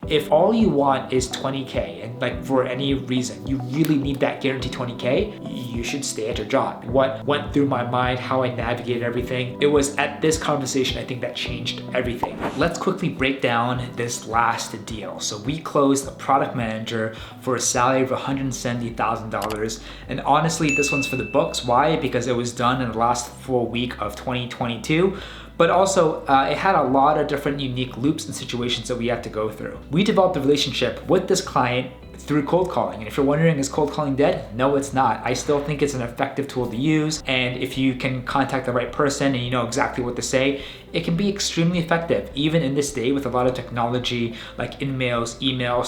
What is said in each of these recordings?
if all you want is 20K and like for any reason, you really need that guaranteed 20K, you should stay at your job. What went through my mind, how I navigated everything, it was at this conversation, I think, that changed everything. Let's quickly break down this last deal. So we closed a product manager for a salary of $170,000. And honestly, this one's for the books. Why? Because it was done in the last full week of 2022. But also, it had a lot of different unique loops and situations that we had to go through. We developed a relationship with this client through cold calling. And if you're wondering, is cold calling dead? No, it's not. I still think it's an effective tool to use. And if you can contact the right person and you know exactly what to say, it can be extremely effective, even in this day with a lot of technology like emails,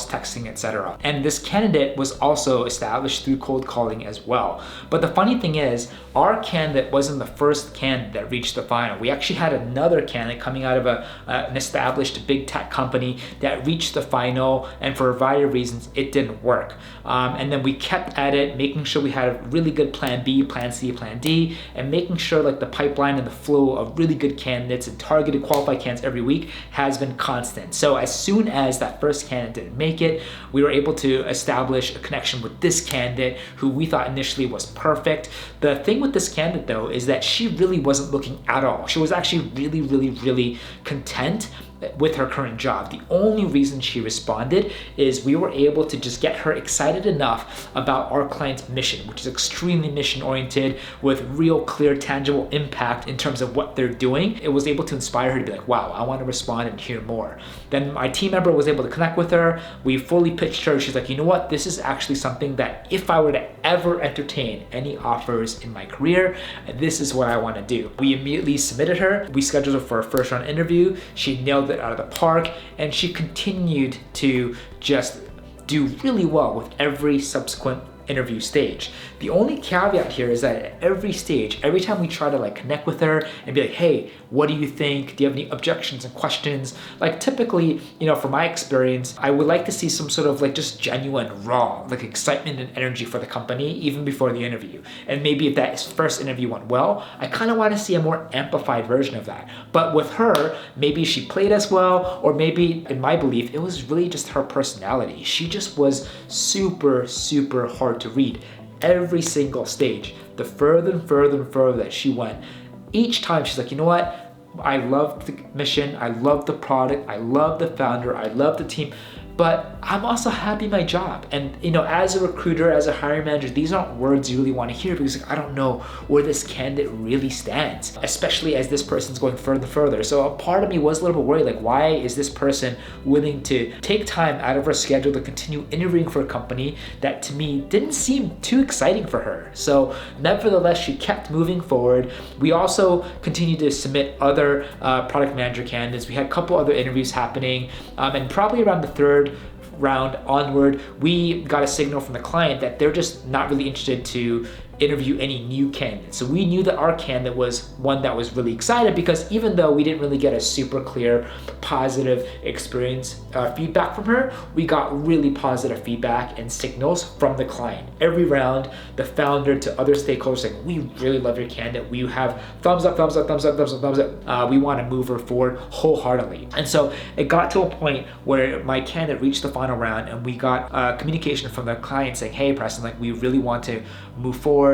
texting, etc. And this candidate was also established through cold calling as well. But the funny thing is, our candidate wasn't the first candidate that reached the final. We actually had another candidate coming out of an established big tech company that reached the final, and for a variety of reasons, it didn't work. And then we kept at it, making sure we had a really good plan B, plan C, plan D, and making sure like the pipeline and the flow of really good candidates and targeted qualified candidates every week has been constant. So as soon as that first candidate didn't make it, we were able to establish a connection with this candidate who we thought initially was perfect. The thing with this candidate though is that she really wasn't looking at all. She was actually really content with her current job. The only reason she responded is we were able to just get her excited enough about our client's mission, which is extremely mission oriented with real clear tangible impact in terms of what they're doing. It was able to inspire her to be like, wow, I want to respond and hear more. Then my team member was able to connect with her. We fully pitched her. She's like, you know what? This is actually something that if I were to ever entertain any offers in my career, this is what I want to do. We immediately submitted her. We scheduled her for a first round interview. She nailed it out of the park, and she continued to just do really well with every subsequent interview stage. The only caveat here is that at every stage, every time we try to like connect with her and be like, hey, what do you think? Do you have any objections and questions? Like typically, you know, from my experience, I would like to see some sort of like just genuine raw, like excitement and energy for the company even before the interview. And maybe if that first interview went well, I kind of want to see a more amplified version of that. But with her, maybe she played as well, or maybe in my belief, it was really just her personality. She just was super hard to read. Every single stage, the further and further that she went, each time she's like, you know what? I love the mission, I love the product, I love the founder, I love the team, but I'm also happy in my job. And you know, as a recruiter, as a hiring manager, these aren't words you really want to hear because like, I don't know where this candidate really stands, especially as this person's going further. So a part of me was a little bit worried, like why is this person willing to take time out of her schedule to continue interviewing for a company that to me didn't seem too exciting for her. So nevertheless, she kept moving forward. We also continued to submit other product manager candidates. We had a couple other interviews happening, and probably around the third round onward, we got a signal from the client that they're just not really interested to interview any new candidates. So we knew that our candidate was one that was really excited because even though we didn't really get a super clear positive experience feedback from her, we got really positive feedback and signals from the client. Every round, the founder to other stakeholders saying, we really love your candidate. We have thumbs up. We want to move her forward wholeheartedly. And so it got to a point where my candidate reached the final round and we got communication from the client saying, hey, Preston, like we really want to move forward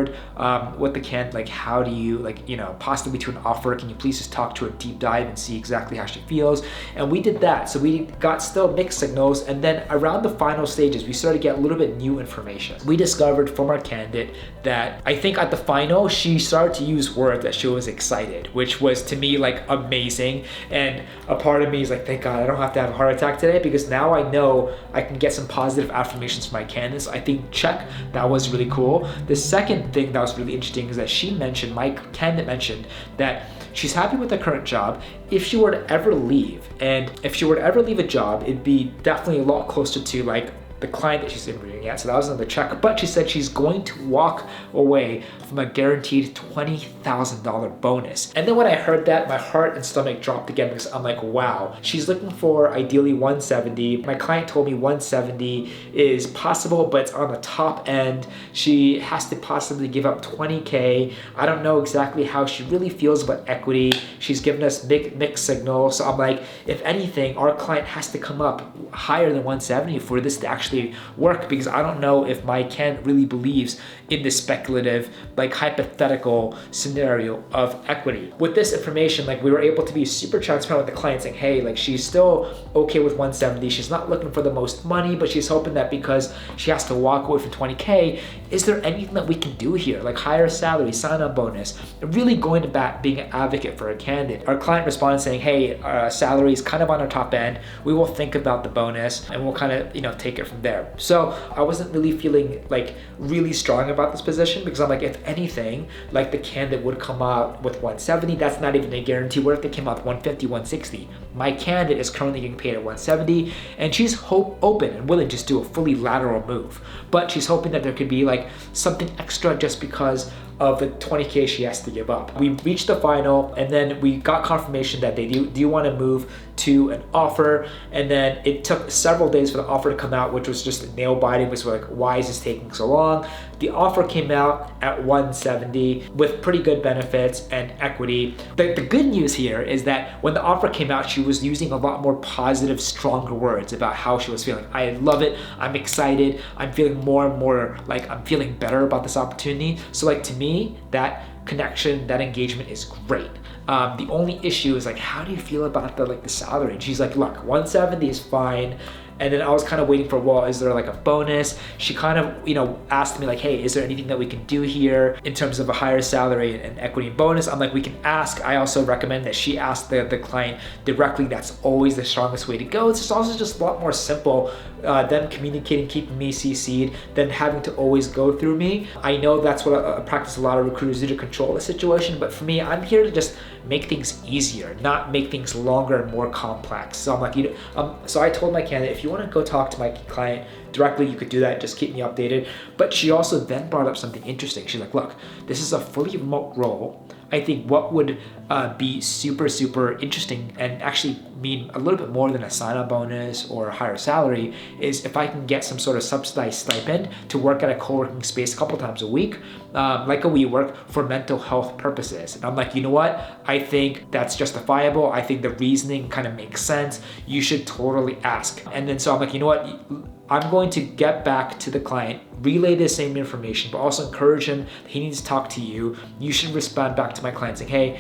with the candidate, like how do you like, you know, possibly to an offer, can you please just talk to her deep dive and see exactly how she feels? And we did that. So we got still mixed signals, and then around the final stages we started to get a little bit new information. We discovered from our candidate that I think at the final she started to use words that she was excited, which was to me like amazing. And a part of me is like, thank God I don't have to have a heart attack today, because now I know I can get some positive affirmations from my candidates. I think check, that was really cool. The second thing that was really interesting is that my candidate mentioned that she's happy with her current job. If she were to ever leave, and if she were to ever leave a job, it'd be definitely a lot closer to like the client that she's interviewing at. So that was another check. But she said she's going to walk away from a guaranteed $20,000 bonus. And then when I heard that, my heart and stomach dropped again, because I'm like, wow, she's looking for ideally 170. My client told me 170 is possible, but it's on the top end. She has to possibly give up 20K. I don't know exactly how she really feels about equity. She's given us mixed signals. So I'm like, if anything, our client has to come up higher than 170 for this to actually work, because I don't know if my candidate really believes in this speculative, like hypothetical scenario of equity. With this information, like we were able to be super transparent with the client, saying, hey, like she's still okay with 170. She's not looking for the most money, but she's hoping that because she has to walk away from 20K, is there anything that we can do here? Like higher salary, sign-on bonus, really going to bat, being an advocate for a candidate. Our client responded saying, hey, salary is kind of on our top end. We will think about the bonus and we'll kind of, take it from there. So I wasn't really feeling like really strong about this position, because I'm like, if anything, like the candidate would come out with 170. That's not even a guarantee. What if they came out with 150, 160? My candidate is currently getting paid at 170, and she's open and willing to just do a fully lateral move. But she's hoping that there could be like something extra just because of the 20K she has to give up. We reached the final, and then we got confirmation that they do want to move to an offer. And then it took several days for the offer to come out, which was just nail biting. Was like, why is this taking so long? The offer came out at 170 with pretty good benefits and equity. The good news here is that when the offer came out, she was using a lot more positive, stronger words about how she was feeling. I love it. I'm excited. I'm feeling more and more like I'm feeling better about this opportunity. So like, to me, that connection, that engagement is great. The only issue is like, how do you feel about the salary? And she's like, look, 170 is fine. And then I was kind of waiting for, well, is there like a bonus? She kind of, asked me like, hey, is there anything that we can do here in terms of a higher salary and equity and bonus? I'm like, we can ask. I also recommend that she ask the client directly. That's always the strongest way to go. It's just also just a lot more simple, them communicating, keeping me CC'd, than having to always go through me. I know that's what I practice a lot of recruiters do to control the situation, but for me, I'm here to just make things easier, not make things longer and more complex. So I'm like, so I told my candidate, if you want to go talk to my client directly, you could do that. Just keep me updated. But she also then brought up something interesting. She's like, look, this is a fully remote role. I think what would be super, super interesting and actually mean a little bit more than a sign-on bonus or a higher salary is if I can get some sort of subsidized stipend to work at a co-working space a couple times a week, like a WeWork, for mental health purposes. And I'm like, you know what? I think that's justifiable. I think the reasoning kind of makes sense. You should totally ask. And then so I'm like, you know what? I'm going to get back to the client, relay the same information, but also encourage him that he needs to talk to you. You should respond back to my client saying, hey,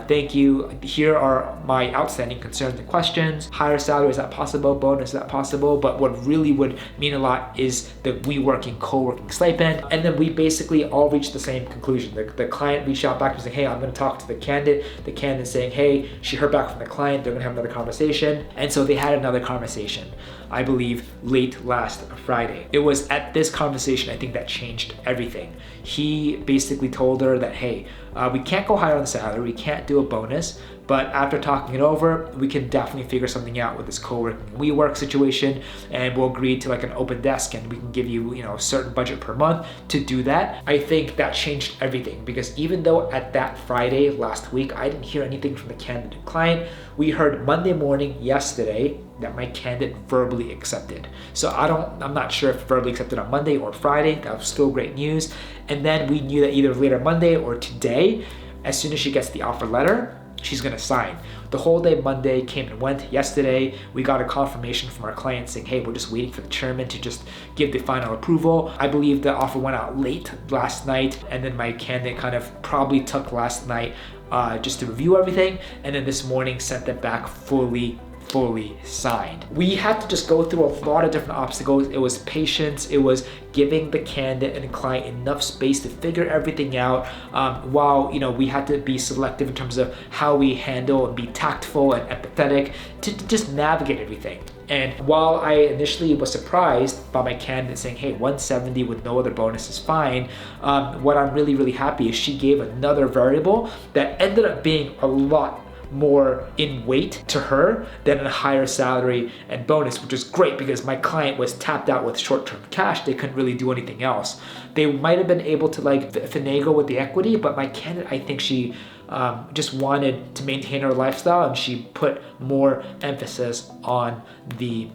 thank you. Here are my outstanding concerns and questions. Higher salary, is that possible? Bonus, is that possible? But what really would mean a lot is the WeWorking co-working stipend. And then we basically all reached the same conclusion. The client reached out back and saying, hey, I'm going to talk to the candidate. The candidate saying, hey, she heard back from the client. They're going to have another conversation. And so they had another conversation, I believe, late last Friday. It was at this conversation, I think, that changed everything. He basically told her that, hey, we can't go higher on the salary, we can't do a bonus, but after talking it over, we can definitely figure something out with this co-working WeWork situation, and we'll agree to like an open desk, and we can give you, a certain budget per month to do that. I think that changed everything, because even though at that Friday last week, I didn't hear anything from the candidate client, we heard Monday morning yesterday that my candidate verbally accepted. So I'm not sure if verbally accepted on Monday or Friday. That was still great news. And then we knew that either later Monday or today, as soon as she gets the offer letter, she's gonna sign. The whole day Monday came and went. Yesterday, we got a confirmation from our client saying, hey, we're just waiting for the chairman to just give the final approval. I believe the offer went out late last night, and then my candidate kind of probably took last night just to review everything, and then this morning sent it back fully signed. We had to just go through a lot of different obstacles. It was patience. It was giving the candidate and the client enough space to figure everything out, while we had to be selective in terms of how we handle and be tactful and empathetic to just navigate everything. And while I initially was surprised by my candidate saying, hey, 170 with no other bonus is fine, what I'm really happy is she gave another variable that ended up being a lot more in weight to her than a higher salary and bonus, which is great because my client was tapped out with short-term cash. They couldn't really do anything else. They might have been able to like finagle with the equity, but my candidate, I think she just wanted to maintain her lifestyle and she put more emphasis on the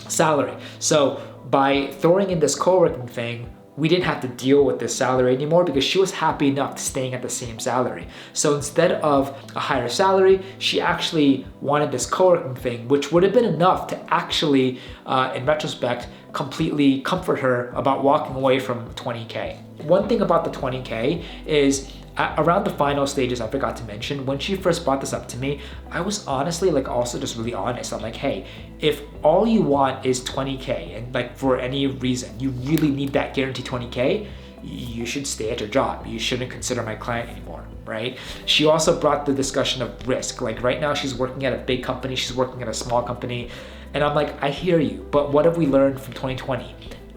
salary. So by throwing in this co-working thing, we didn't have to deal with this salary anymore because she was happy enough staying at the same salary. So instead of a higher salary, she actually wanted this co-working thing, which would have been enough to actually, in retrospect, completely comfort her about walking away from 20K. One thing about the 20K is around the final stages, I forgot to mention, when she first brought this up to me, I was honestly like also just really honest. I'm like, hey, if all you want is 20K and like for any reason, you really need that guaranteed 20K, you should stay at your job. You shouldn't consider my client anymore, right? She also brought the discussion of risk. Like right now she's working at a big company, she's working at a small company. And I'm like, I hear you, but what have we learned from 2020?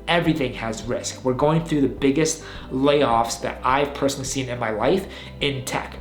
Everything has risk. We're going through the biggest layoffs that I've personally seen in my life in tech.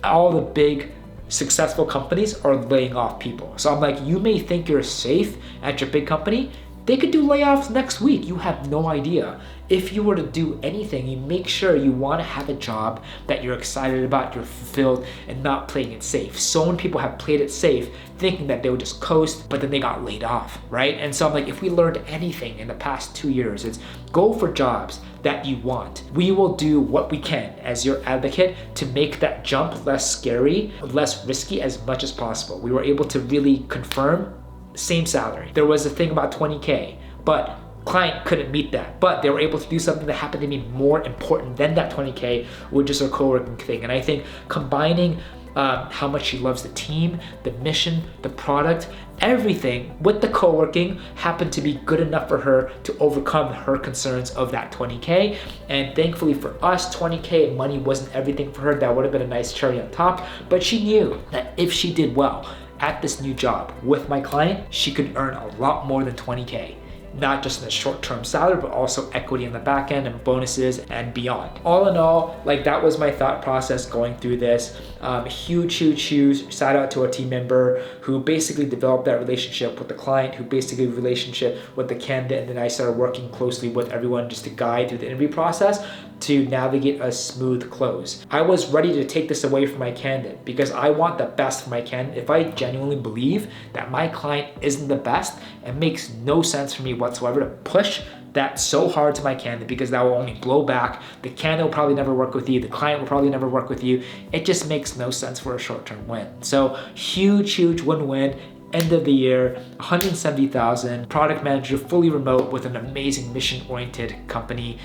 All the big successful companies are laying off people. So I'm like, you may think you're safe at your big company. They could do layoffs next week. You have no idea. If you were to do anything, you make sure you want to have a job that you're excited about, you're fulfilled, and not playing it safe. So many people have played it safe thinking that they would just coast, but then they got laid off, right? And so I'm like, if we learned anything in the past 2 years, it's go for jobs that you want. We will do what we can as your advocate to make that jump less scary, less risky as much as possible. We were able to really confirm same salary. There was a thing about 20K, but client couldn't meet that, but they were able to do something that happened to be more important than that 20K, which is a co-working thing. And I think combining how much she loves the team, the mission, the product, everything with the co-working happened to be good enough for her to overcome her concerns of that 20K. And thankfully for us, 20K money wasn't everything for her. That would have been a nice cherry on top, but she knew that if she did well at this new job with my client, she could earn a lot more than 20K. Not just in the short-term salary, but also equity in the back end and bonuses and beyond. All in all, like that was my thought process going through this. Huge shout out to our team member who basically developed that relationship with the client, who basically relationship with the candidate, and then I started working closely with everyone just to guide through the interview process to navigate a smooth close. I was ready to take this away from my candidate because I want the best for my candidate. If I genuinely believe that my client isn't the best, it makes no sense for me whatsoever to push that so hard to my candidate because that will only blow back. The candidate will probably never work with you. The client will probably never work with you. It just makes no sense for a short-term win. So huge win-win. End of the year, 170,000, product manager, fully remote with an amazing mission-oriented company.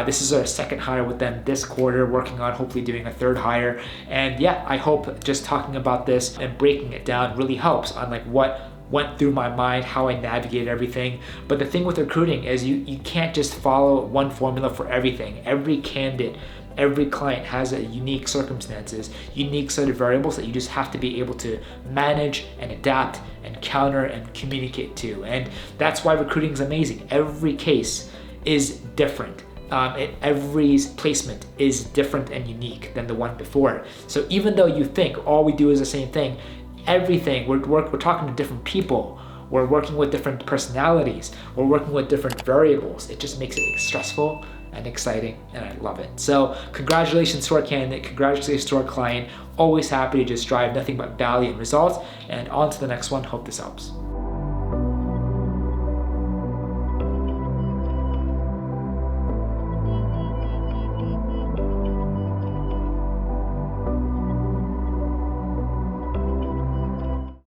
This is our second hire with them this quarter, working on hopefully doing a third hire. And yeah, I hope just talking about this and breaking it down really helps on like what went through my mind, how I navigate everything. But the thing with recruiting is you can't just follow one formula for everything. Every candidate, every client has a unique circumstances, unique set of variables that you just have to be able to manage and adapt and counter and communicate to. And that's why recruiting is amazing. Every case is different. Every placement is different and unique than the one before. So even though you think all we do is the same thing, everything, we're talking to different people. We're working with different personalities. We're working with different variables. It just makes it stressful and exciting, and I love it. So congratulations to our candidate, congratulations to our client. Always happy to just drive nothing but value and results. And on to the next one. Hope this helps.